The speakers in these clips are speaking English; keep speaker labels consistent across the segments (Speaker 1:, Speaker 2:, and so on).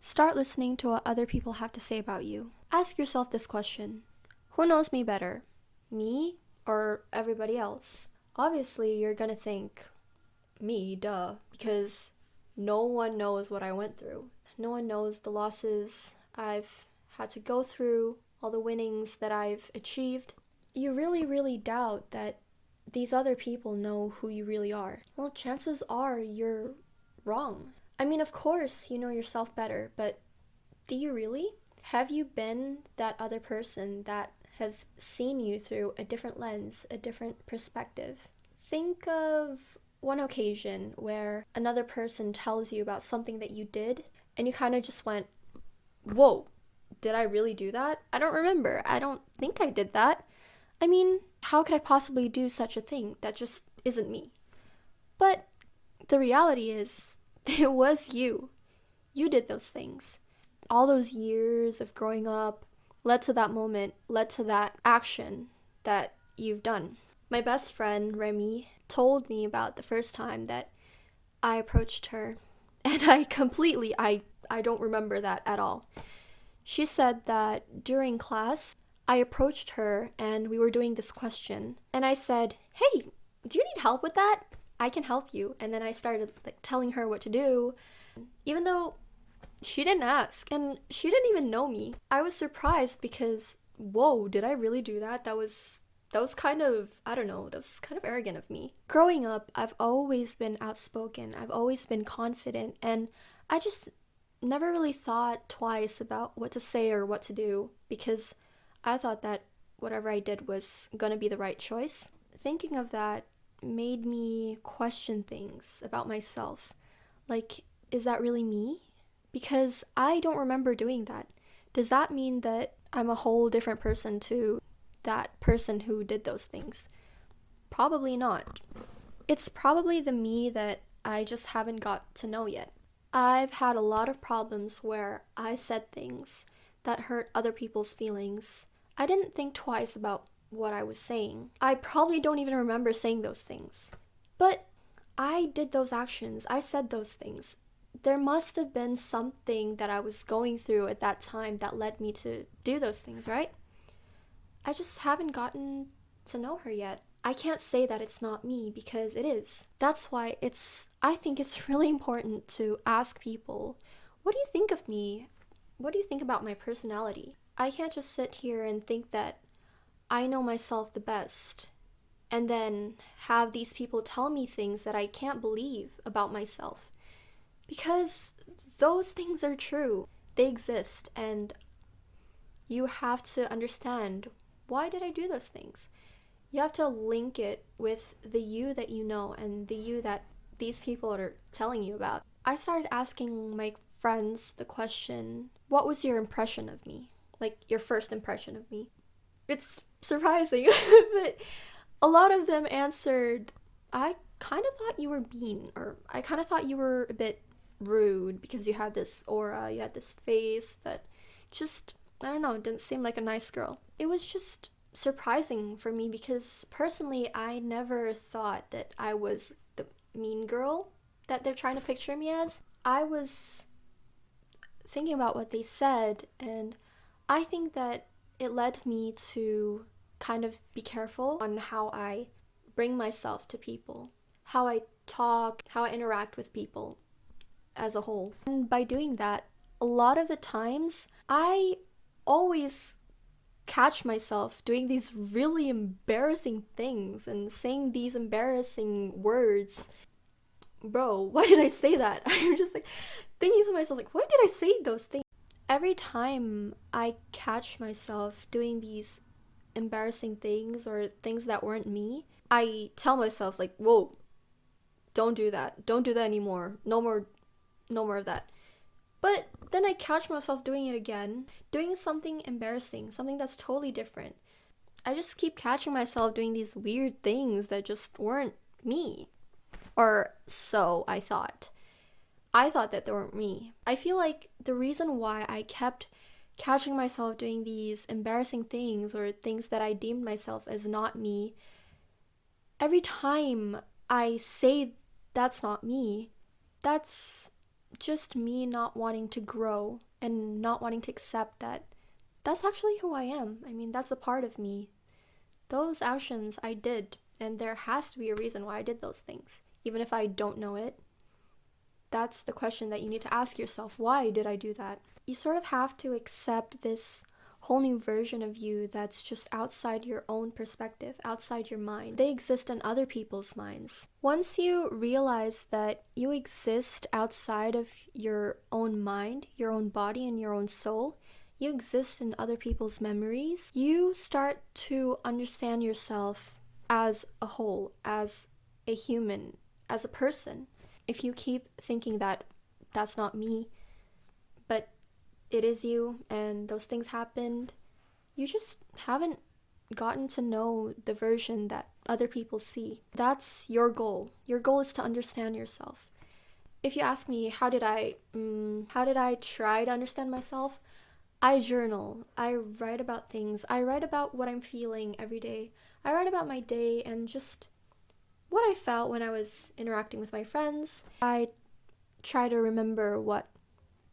Speaker 1: Start listening to what other people have to say about you. Ask yourself this question: who knows me better? Me or everybody else? Obviously, you're gonna think, me, duh, because no one knows what I went through. No one knows the losses I've had to go through, all the winnings that I've achieved. You really doubt that these other people know who you really are. Well, chances are you're wrong. I mean, of course, you know yourself better, but do you really? Have you been that other person that have seen you through a different lens, a different perspective? Think of one occasion where another person tells you about something that you did and you kind of just went, whoa, did I really do that? I don't remember. I don't think I did that. I mean, how could I possibly do such a thing? That just isn't me. But the reality is, it was you. You did those things. All those years of growing up led to that moment, led to that action that you've done. My best friend, Remy, told me about the first time that I approached her, and I don't remember that at all. She said that during class, I approached her and we were doing this question, and I said, hey, do you need help with that? I can help you. And then I started telling her what to do, even though she didn't ask and she didn't even know me. I was surprised because, whoa, did I really do that? That was kind of, I don't know, that was kind of arrogant of me. Growing up, I've always been outspoken. I've always been confident, and I just never really thought twice about what to say or what to do because I thought that whatever I did was gonna be the right choice. Thinking of that made me question things about myself. Like, is that really me? Because I don't remember doing that. Does that mean that I'm a whole different person to that person who did those things? Probably not. It's probably the me that I just haven't got to know yet. I've had a lot of problems where I said things that hurt other people's feelings. I didn't think twice about what I was saying. I probably don't even remember saying those things. But I did those actions. I said those things. There must have been something that I was going through at that time that led me to do those things, right? I just haven't gotten to know her yet. I can't say that it's not me because it is. That's why I think it's really important to ask people, what do you think of me? What do you think about my personality? I can't just sit here and think that I know myself the best and then have these people tell me things that I can't believe about myself. Because those things are true. They exist, and you have to understand, why did I do those things? You have to link it with the you that you know and the you that these people are telling you about. I started asking my friends the question, what was your impression of me? Like, your first impression of me. It's surprising, but a lot of them answered, I kind of thought you were mean, or I kind of thought you were a bit rude because you had this aura, you had this face that just, I don't know, didn't seem like a nice girl. It was just surprising for me because personally I never thought that I was the mean girl that they're trying to picture me as. I was thinking about what they said, and I think that it led me to kind of be careful on how I bring myself to people, how I talk, how I interact with people as a whole. And by doing that, a lot of the times I always catch myself doing these really embarrassing things and saying these embarrassing words. Bro, why did I say that? I'm just like thinking to myself, like, why did I say those things? Every time I catch myself doing these embarrassing things or things that weren't me, I tell myself, like, whoa, don't do that. Don't do that anymore. No more of that. But then I catch myself doing it again, doing something embarrassing, something that's totally different. I just keep catching myself doing these weird things that just weren't me. Or so I thought. I thought that they weren't me. I feel like the reason why I kept catching myself doing these embarrassing things or things that I deemed myself as not me, every time I say that's not me, that's just me not wanting to grow and not wanting to accept that that's actually who I am. I mean, that's a part of me. Those actions I did, and there has to be a reason why I did those things. Even if I don't know it, that's the question that you need to ask yourself. Why did I do that? You sort of have to accept this whole new version of you that's just outside your own perspective, outside your mind. They exist in other people's minds. Once you realize that you exist outside of your own mind, your own body, and your own soul, you exist in other people's memories, you start to understand yourself as a whole, as a human, as a person. If you keep thinking that that's not me, but it is you, and those things happened, you just haven't gotten to know the version that other people see. That's your goal. Your goal is to understand yourself. If you ask me, how did I try to understand myself? I journal. I write about things. I write about what I'm feeling every day. I write about my day and just what I felt when I was interacting with my friends. I try to remember what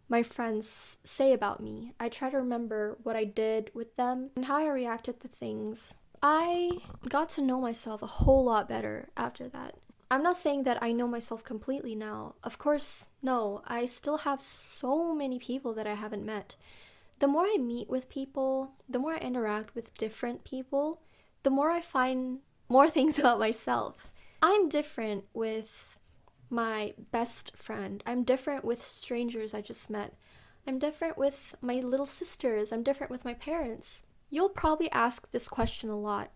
Speaker 1: my friends say about me. I try to remember what I did with them and how I reacted to things. I got to know myself a whole lot better after that. I'm not saying that I know myself completely now. Of course, no. I still have so many people that I haven't met. The more I meet with people, the more I interact with different people, the more I find more things about myself. I'm different with my best friend. I'm different with strangers I just met. I'm different with my little sisters. I'm different with my parents. You'll probably ask this question a lot.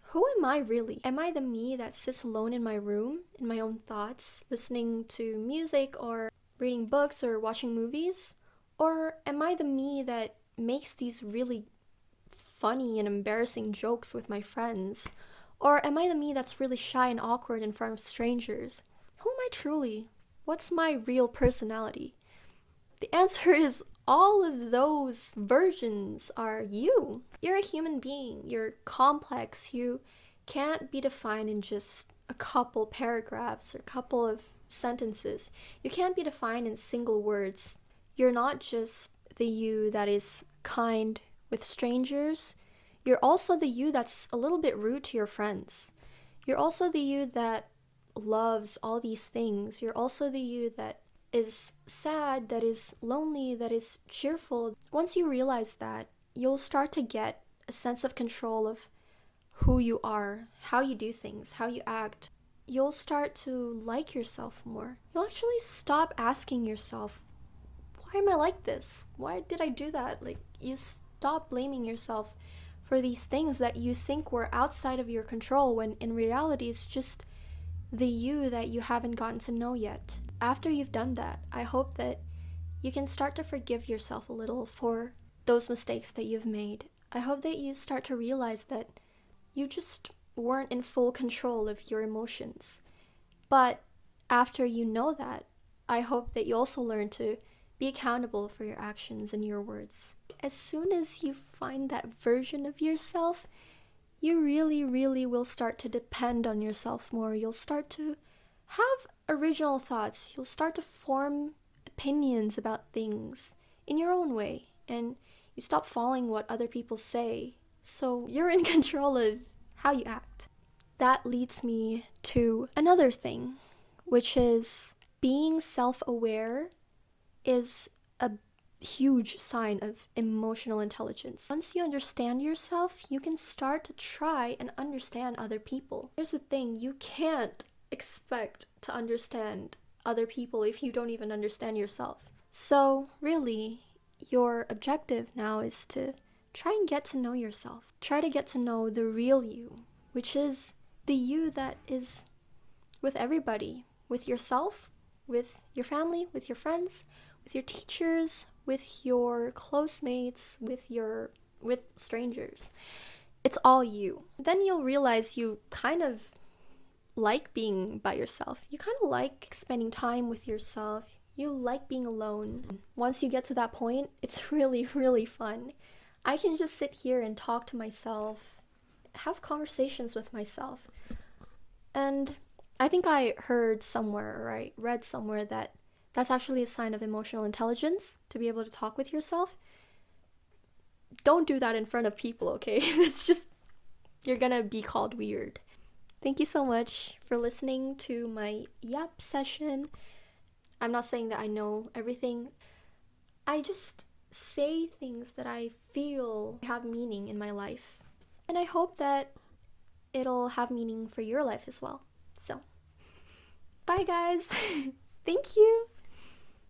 Speaker 1: Who am I really? Am I the me that sits alone in my room, in my own thoughts, listening to music or reading books or watching movies? Or am I the me that makes these really funny and embarrassing jokes with my friends? Or am I the me that's really shy and awkward in front of strangers? Who am I truly? What's my real personality? The answer is all of those versions are you. You're a human being. You're complex. You can't be defined in just a couple paragraphs or a couple of sentences. You can't be defined in single words. You're not just the you that is kind with strangers. You're also the you that's a little bit rude to your friends. You're also the you that loves all these things. You're also the you that is sad, that is lonely, that is cheerful. Once you realize that, you'll start to get a sense of control of who you are, how you do things, how you act. You'll start to like yourself more. You'll actually stop asking yourself, why am I like this? Why did I do that? Like, you stop blaming yourself for these things that you think were outside of your control, when in reality it's just the you that you haven't gotten to know yet. After you've done that, I hope that you can start to forgive yourself a little for those mistakes that you've made. I hope that you start to realize that you just weren't in full control of your emotions. But after you know that, I hope that you also learn to be accountable for your actions and your words. As soon as you find that version of yourself, you really, really will start to depend on yourself more. You'll start to have original thoughts. You'll start to form opinions about things in your own way. And you stop following what other people say. So you're in control of how you act. That leads me to another thing, which is being self-aware is a huge sign of emotional intelligence. Once you understand yourself, you can start to try and understand other people. Here's the thing, you can't expect to understand other people if you don't even understand yourself. So really, your objective now is to try and get to know yourself. Try to get to know the real you, which is the you that is with everybody, with yourself, with your family, with your friends, with your teachers, with your close mates, with strangers. It's all you. Then you'll realize you kind of like being by yourself. You kind of like spending time with yourself. You like being alone. Once you get to that point, it's really, really fun. I can just sit here and talk to myself, have conversations with myself. And I think I heard somewhere, or I read somewhere, that That's actually a sign of emotional intelligence, to be able to talk with yourself. Don't do that in front of people, okay? It's just, you're gonna be called weird. Thank you so much for listening to my yap session. I'm not saying that I know everything. I just say things that I feel have meaning in my life. And I hope that it'll have meaning for your life as well. So, bye guys. Thank you.